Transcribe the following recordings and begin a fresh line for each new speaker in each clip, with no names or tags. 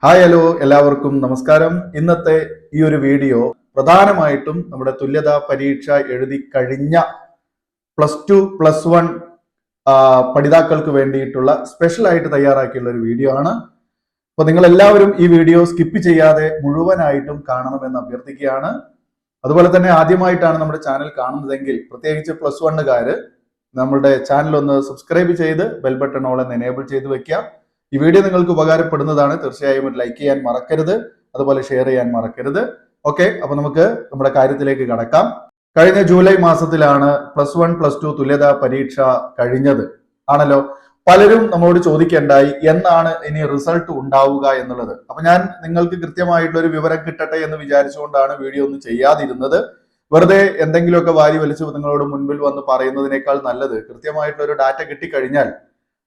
Hi hello എല്ലാവർക്കും നമസ്കാരം. ഇന്നത്തെ ഈ ഒരു വീഡിയോ പ്രധാനമായിട്ടും നമ്മുടെ തുല്യതാ പരീക്ഷ എഴുതി കഴിഞ്ഞ +2 +1 പഠിതാക്കൾക്ക് വേണ്ടിയിട്ടുള്ള സ്പെഷ്യൽ ആയിട്ട് തയ്യാറാക്കിയുള്ള ഒരു വീഡിയോ ആണ്. അപ്പൊ നിങ്ങൾ എല്ലാവരും ഈ വീഡിയോ സ്കിപ്പ് ചെയ്യാതെ മുഴുവനായിട്ടും കാണണമെന്ന് അഭ്യർത്ഥിക്കുകയാണ്. അതുപോലെ തന്നെ ആദ്യമായിട്ടാണ് നമ്മുടെ ചാനൽ കാണുന്നതെങ്കിൽ പ്രത്യേകിച്ച് +1കാര് നമ്മുടെ ചാനൽ ഒന്ന് സബ്സ്ക്രൈബ് ചെയ്ത് ബെൽ ബട്ടൺ ഓൾ എന്ന് എനേബിൾ ചെയ്ത് വെക്കുക. ഈ വീഡിയോ നിങ്ങൾക്ക് ഉപകാരപ്പെടുന്നതാണ്. തീർച്ചയായും ഒരു ലൈക്ക് ചെയ്യാൻ മറക്കരുത്, അതുപോലെ ഷെയർ ചെയ്യാൻ മറക്കരുത്. ഓക്കെ, അപ്പൊ നമുക്ക് നമ്മുടെ കാര്യത്തിലേക്ക് കടക്കാം. കഴിഞ്ഞ ജൂലൈ മാസത്തിലാണ് +1 +2 തുല്യതാ പരീക്ഷ കഴിഞ്ഞത് ആണല്ലോ. പലരും നമ്മോട് ചോദിക്കേണ്ടായി എന്നാണ് ഇനി റിസൾട്ട് ഉണ്ടാവുക എന്നുള്ളത്. അപ്പൊ ഞാൻ നിങ്ങൾക്ക് കൃത്യമായിട്ടുള്ള ഒരു വിവരം കിട്ടട്ടെ എന്ന് വിചാരിച്ചുകൊണ്ടാണ് വീഡിയോ ഒന്നും ചെയ്യാതിരുന്നത്. വെറുതെ എന്തെങ്കിലുമൊക്കെ വാരി വലിച്ചു നിങ്ങളോട് മുൻപിൽ വന്ന് പറയുന്നതിനേക്കാൾ നല്ലത് കൃത്യമായിട്ടുള്ള ഒരു ഡാറ്റ കിട്ടിക്കഴിഞ്ഞാൽ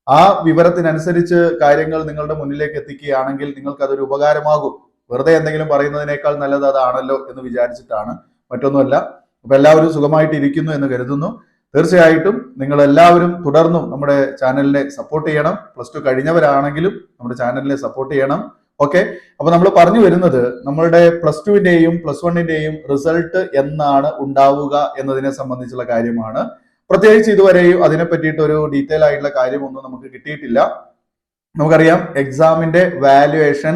ആ വിവരത്തിനനുസരിച്ച് കാര്യങ്ങൾ നിങ്ങളുടെ മുന്നിലേക്ക് എത്തിക്കുകയാണെങ്കിൽ നിങ്ങൾക്ക് അതൊരു ഉപകാരമാകും. വെറുതെ എന്തെങ്കിലും പറയുന്നതിനേക്കാൾ നല്ലത് അതാണല്ലോ എന്ന് വിചാരിച്ചിട്ടാണ്, മറ്റൊന്നുമല്ല. അപ്പൊ എല്ലാവരും സുഖമായിട്ട് ഇരിക്കുന്നു എന്ന് കരുതുന്നു. തീർച്ചയായിട്ടും നിങ്ങൾ എല്ലാവരും തുടർന്നും നമ്മുടെ ചാനലിനെ സപ്പോർട്ട് ചെയ്യണം. +2 കഴിഞ്ഞവരാണെങ്കിലും നമ്മുടെ ചാനലിനെ സപ്പോർട്ട് ചെയ്യണം. ഓക്കെ, അപ്പൊ നമ്മൾ പറഞ്ഞു വരുന്നത് നമ്മളുടെ +2ന്റെയും +1ന്റെയും റിസൾട്ട് എന്നാണ് ഉണ്ടാവുക എന്നതിനെ സംബന്ധിച്ചുള്ള കാര്യമാണ്. പ്രത്യേകിച്ച് ഇതുവരെയും അതിനെ പറ്റിയിട്ട് ഒരു ഡീറ്റെയിൽ ആയിട്ടുള്ള കാര്യമൊന്നും നമുക്ക് കിട്ടിയിട്ടില്ല. നമുക്കറിയാം എക്സാമിന്റെ വാല്യുവേഷൻ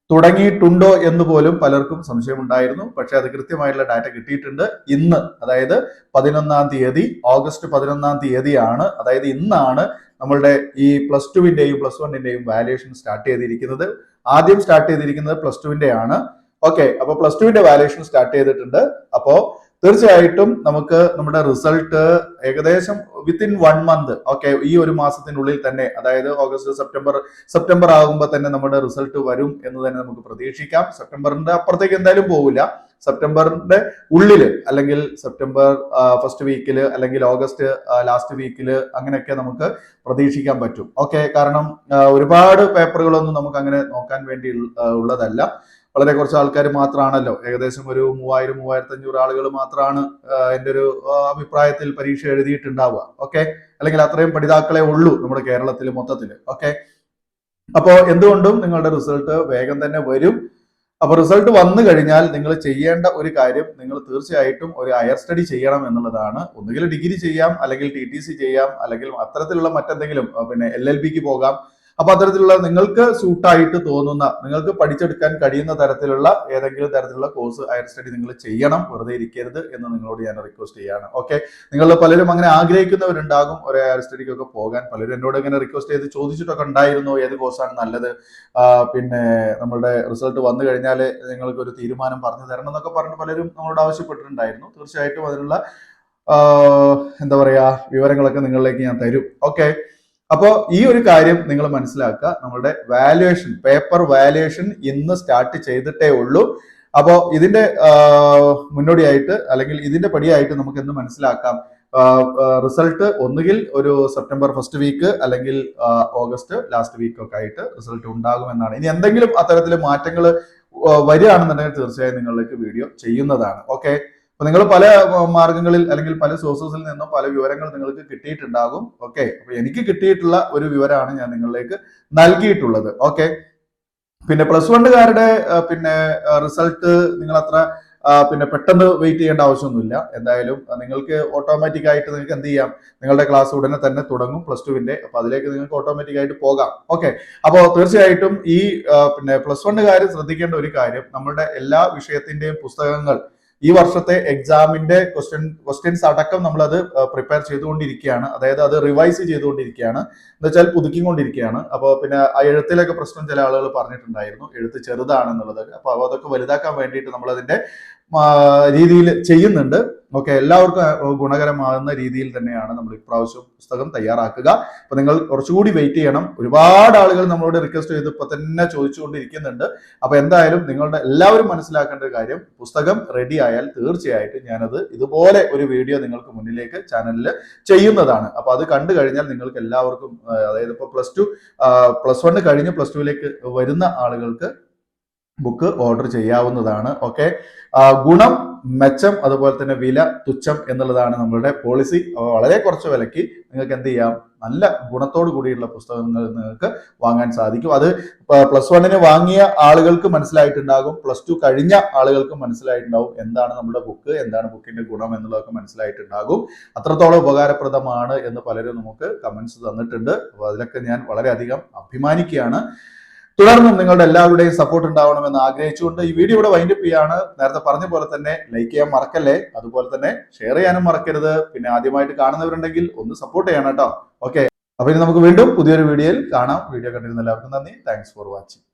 തുടങ്ങിയിട്ടുണ്ടോ എന്ന് പോലും പലർക്കും സംശയമുണ്ടായിരുന്നു. പക്ഷെ അത് കൃത്യമായിട്ടുള്ള ഡാറ്റ കിട്ടിയിട്ടുണ്ട്. ഇന്ന്, അതായത് 11-ാം തീയതി, ഓഗസ്റ്റ് 11-ാം തീയതിയാണ്, അതായത് ഇന്നാണ് നമ്മളുടെ ഈ +2ന്റെയും +1ന്റെയും വാല്യുവേഷൻ സ്റ്റാർട്ട് ചെയ്തിരിക്കുന്നത്. ആദ്യം സ്റ്റാർട്ട് ചെയ്തിരിക്കുന്നത് +2ന്റെ ആണ്. ഓക്കെ, അപ്പൊ +2ന്റെ വാല്യുവേഷൻ സ്റ്റാർട്ട് ചെയ്തിട്ടുണ്ട്. അപ്പോ തീർച്ചയായിട്ടും നമുക്ക് നമ്മുടെ റിസൾട്ട് ഏകദേശം വിത്തിൻ 1 മന്ത്, ഓക്കെ, ഈ ഒരു മാസത്തിനുള്ളിൽ തന്നെ, അതായത് ഓഗസ്റ്റ് സെപ്റ്റംബർ ആകുമ്പോൾ തന്നെ നമ്മുടെ റിസൾട്ട് വരും എന്ന് തന്നെ നമുക്ക് പ്രതീക്ഷിക്കാം. സെപ്റ്റംബറിന്റെ അപ്പുറത്തേക്ക് എന്തായാലും പോകില്ല. സെപ്റ്റംബറിന്റെ ഉള്ളില്, അല്ലെങ്കിൽ സെപ്റ്റംബർ ഫസ്റ്റ് വീക്കില്, അല്ലെങ്കിൽ ഓഗസ്റ്റ് ലാസ്റ്റ് വീക്കില്, അങ്ങനെയൊക്കെ നമുക്ക് പ്രതീക്ഷിക്കാൻ പറ്റും. ഓക്കെ, കാരണം ഒരുപാട് പേപ്പറുകളൊന്നും നമുക്ക് അങ്ങനെ നോക്കാൻ വേണ്ടി ഉള്ളതല്ല. വളരെ കുറച്ച് ആൾക്കാർ മാത്രമാണല്ലോ, ഏകദേശം ഒരു 3000-3500 ആളുകൾ മാത്രമാണ് എൻ്റെ ഒരു അഭിപ്രായത്തിൽ പരീക്ഷ എഴുതിയിട്ടുണ്ടാവുക. ഓക്കെ, അല്ലെങ്കിൽ അത്രയും പഠിതാക്കളെ ഉള്ളൂ നമ്മുടെ കേരളത്തിൽ മൊത്തത്തിൽ. ഓക്കെ, അപ്പോ എന്തുകൊണ്ടും നിങ്ങളുടെ റിസൾട്ട് വേഗം തന്നെ വരും. അപ്പൊ റിസൾട്ട് വന്നു കഴിഞ്ഞാൽ നിങ്ങൾ ചെയ്യേണ്ട ഒരു കാര്യം, നിങ്ങൾ തീർച്ചയായിട്ടും ഒരു ഹയർ സ്റ്റഡി ചെയ്യണം എന്നുള്ളതാണ്. ഒന്നുകിൽ ഡിഗ്രി ചെയ്യാം, അല്ലെങ്കിൽ TTC ചെയ്യാം, അല്ലെങ്കിൽ അത്തരത്തിലുള്ള മറ്റെന്തെങ്കിലും, പിന്നെ LLBക്ക് പോകാം. അപ്പൊ അത്തരത്തിലുള്ള നിങ്ങൾക്ക് സൂട്ടായിട്ട് തോന്നുന്ന, നിങ്ങൾക്ക് പഠിച്ചെടുക്കാൻ കഴിയുന്ന തരത്തിലുള്ള ഏതെങ്കിലും തരത്തിലുള്ള കോഴ്സ് ഹയർ സ്റ്റഡി നിങ്ങൾ ചെയ്യണം. വെറുതെ ഇരിക്കരുത് എന്ന് നിങ്ങളോട് ഞാൻ റിക്വസ്റ്റ് ചെയ്യാണ്. ഓക്കെ, നിങ്ങൾ പലരും അങ്ങനെ ആഗ്രഹിക്കുന്നവരുണ്ടാകും ഒരു ഹയർ സ്റ്റഡിക്കൊക്കെ പോകാൻ. പലരും എന്നോട് ഇങ്ങനെ റിക്വസ്റ്റ് ചെയ്ത് ചോദിച്ചിട്ടൊക്കെ ഉണ്ടായിരുന്നു, ഏത് കോഴ്സാണ് നല്ലത്, പിന്നെ നമ്മളുടെ റിസൾട്ട് വന്നു കഴിഞ്ഞാൽ നിങ്ങൾക്ക് ഒരു തീരുമാനം പറഞ്ഞു തരണം എന്നൊക്കെ പറഞ്ഞ് പലരും നമ്മളോട് ആവശ്യപ്പെട്ടിട്ടുണ്ടായിരുന്നു. തീർച്ചയായിട്ടും അതിനുള്ള എന്താ പറയാ വിവരങ്ങളൊക്കെ നിങ്ങളിലേക്ക് ഞാൻ തരും. ഓക്കെ, അപ്പോ ഈ ഒരു കാര്യം നിങ്ങൾ മനസ്സിലാക്കുക. നമ്മുടെ വാല്യുവേഷൻ, പേപ്പർ വാല്യുവേഷൻ ഇന്ന് സ്റ്റാർട്ട് ചെയ്തിട്ടേ ഉള്ളൂ. അപ്പോ ഇതിന്റെ മുന്നോടിയായിട്ട്, അല്ലെങ്കിൽ ഇതിന്റെ പടിയായിട്ട് നമുക്ക് എന്ത് മനസ്സിലാക്കാം, റിസൾട്ട് ഒന്നുകിൽ ഒരു സെപ്റ്റംബർ ഫസ്റ്റ് വീക്ക്, അല്ലെങ്കിൽ ഓഗസ്റ്റ് ലാസ്റ്റ് വീക്ക് ഒക്കെ ആയിട്ട് റിസൾട്ട് ഉണ്ടാകുമെന്നാണ്. ഇനി എന്തെങ്കിലും അത്തരത്തിൽ മാറ്റങ്ങൾ വരികയാണെന്നുണ്ടെങ്കിൽ തീർച്ചയായും നിങ്ങളിലേക്ക് വീഡിയോ ചെയ്യുന്നതാണ്. ഓക്കെ, അപ്പൊ നിങ്ങൾ പല മാർഗങ്ങളിൽ, അല്ലെങ്കിൽ പല സോഴ്സസിൽ നിന്നും പല വിവരങ്ങൾ നിങ്ങൾക്ക് കിട്ടിയിട്ടുണ്ടാകും. ഓക്കെ, അപ്പൊ എനിക്ക് കിട്ടിയിട്ടുള്ള ഒരു വിവരമാണ് ഞാൻ നിങ്ങളിലേക്ക് നൽകിയിട്ടുള്ളത്. ഓക്കെ, പിന്നെ +1കാരുടെ പിന്നെ റിസൾട്ട് നിങ്ങൾ അത്ര പിന്നെ പെട്ടെന്ന് വെയിറ്റ് ചെയ്യേണ്ട ആവശ്യമൊന്നുമില്ല. എന്തായാലും നിങ്ങൾക്ക് ഓട്ടോമാറ്റിക് ആയിട്ട് നിങ്ങൾക്ക് എന്ത് ചെയ്യാം, നിങ്ങളുടെ ക്ലാസ് ഉടനെ തന്നെ തുടങ്ങും +2ന്റെ. അപ്പൊ അതിലേക്ക് നിങ്ങൾക്ക് ഓട്ടോമാറ്റിക് ആയിട്ട് പോകാം. ഓക്കെ, അപ്പോൾ തീർച്ചയായിട്ടും ഈ പിന്നെ +1കാർ ശ്രദ്ധിക്കേണ്ട ഒരു കാര്യം, നമ്മുടെ എല്ലാ വിഷയത്തിന്റെയും പുസ്തകങ്ങൾ ഈ വർഷത്തെ എക്സാമിന്റെ ക്വസ്റ്റ്യൻസ് അടക്കം നമ്മൾ അത് പ്രിപ്പയർ ചെയ്തുകൊണ്ടിരിക്കുകയാണ്. അതായത് അത് റിവൈസ് ചെയ്തുകൊണ്ടിരിക്കുകയാണ്, എന്ന് വെച്ചാൽ പുതുക്കിക്കൊണ്ടിരിക്കുകയാണ്. അപ്പോൾ പിന്നെ ആ എഴുത്തിലൊക്കെ പ്രശ്നം ചില ആളുകൾ പറഞ്ഞിട്ടുണ്ടായിരുന്നു, എഴുത്ത് ചെറുതാണെന്നുള്ളത്. അപ്പൊ അതൊക്കെ വലുതാക്കാൻ വേണ്ടിയിട്ട് നമ്മൾ അതിന്റെ രീതിയിൽ ചെയ്യുന്നുണ്ട്. ഓക്കെ, എല്ലാവർക്കും ഗുണകരമാകുന്ന രീതിയിൽ തന്നെയാണ് നമ്മൾ ഇപ്രാവശ്യം പുസ്തകം തയ്യാറാക്കുക. അപ്പൊ നിങ്ങൾ കുറച്ചുകൂടി വെയിറ്റ് ചെയ്യണം. ഒരുപാട് ആളുകൾ നമ്മളോട് റിക്വസ്റ്റ് ചെയ്ത് ഇപ്പൊ തന്നെ ചോദിച്ചുകൊണ്ടിരിക്കുന്നുണ്ട്. അപ്പൊ എന്തായാലും നിങ്ങളുടെ എല്ലാവരും മനസ്സിലാക്കേണ്ട ഒരു കാര്യം, പുസ്തകം റെഡി ആയാൽ തീർച്ചയായിട്ടും ഞാനത് ഇതുപോലെ ഒരു വീഡിയോ നിങ്ങൾക്ക് മുന്നിലേക്ക് ചാനലിൽ ചെയ്യുന്നതാണ്. അപ്പൊ അത് കണ്ടു കഴിഞ്ഞാൽ നിങ്ങൾക്ക് എല്ലാവർക്കും, അതായത് ഇപ്പൊ +1 കഴിഞ്ഞ് +2ലേക്ക് വരുന്ന ആളുകൾക്ക് ബുക്ക് ഓർഡർ ചെയ്യാവുന്നതാണ്. ഓക്കെ, ഗുണം മെച്ചം അതുപോലെ തന്നെ വില തുച്ഛം എന്നുള്ളതാണ് നമ്മളുടെ പോളിസി. വളരെ കുറച്ച് വിലയ്ക്ക് നിങ്ങൾക്ക് എന്ത് ചെയ്യാം, നല്ല ഗുണത്തോടു കൂടിയുള്ള പുസ്തകങ്ങൾ നിങ്ങൾക്ക് വാങ്ങാൻ സാധിക്കും. അത് +1 വാങ്ങിയ ആളുകൾക്ക് മനസ്സിലായിട്ടുണ്ടാകും, +2 കഴിഞ്ഞ ആളുകൾക്ക് മനസ്സിലായിട്ടുണ്ടാവും എന്താണ് നമ്മുടെ ബുക്ക്, എന്താണ് ബുക്കിന്റെ ഗുണം എന്നുള്ളതൊക്കെ മനസ്സിലായിട്ടുണ്ടാകും. അത്രത്തോളം ഉപകാരപ്രദമാണ് എന്ന് പലരും നമുക്ക് കമന്റ്സ് തന്നിട്ടുണ്ട്. അപ്പോൾ അതിലൊക്കെ ഞാൻ വളരെയധികം അഭിമാനിക്കുകയാണ്. തുടർന്നും നിങ്ങളുടെ എല്ലാവരുടെയും സപ്പോർട്ട് ഉണ്ടാവണമെന്ന് ആഗ്രഹിച്ചുകൊണ്ട് ഈ വീഡിയോ ഇവിടെ വൈൻഡപ്പ് ചെയ്യാണ്. നേരത്തെ പറഞ്ഞ പോലെ തന്നെ ലൈക്ക് ചെയ്യാൻ മറക്കല്ലേ, അതുപോലെ തന്നെ ഷെയർ ചെയ്യാനും മറക്കരുത്. പിന്നെ ആദ്യമായിട്ട് കാണുന്നവരുണ്ടെങ്കിൽ ഒന്ന് സപ്പോർട്ട് ചെയ്യണം കേട്ടോ. ഓക്കെ, അപ്പൊ ഇനി നമുക്ക് വീണ്ടും പുതിയൊരു വീഡിയോയിൽ കാണാം. വീഡിയോ കണ്ടിരുന്ന എല്ലാവർക്കും നന്ദി. Thanks for watching.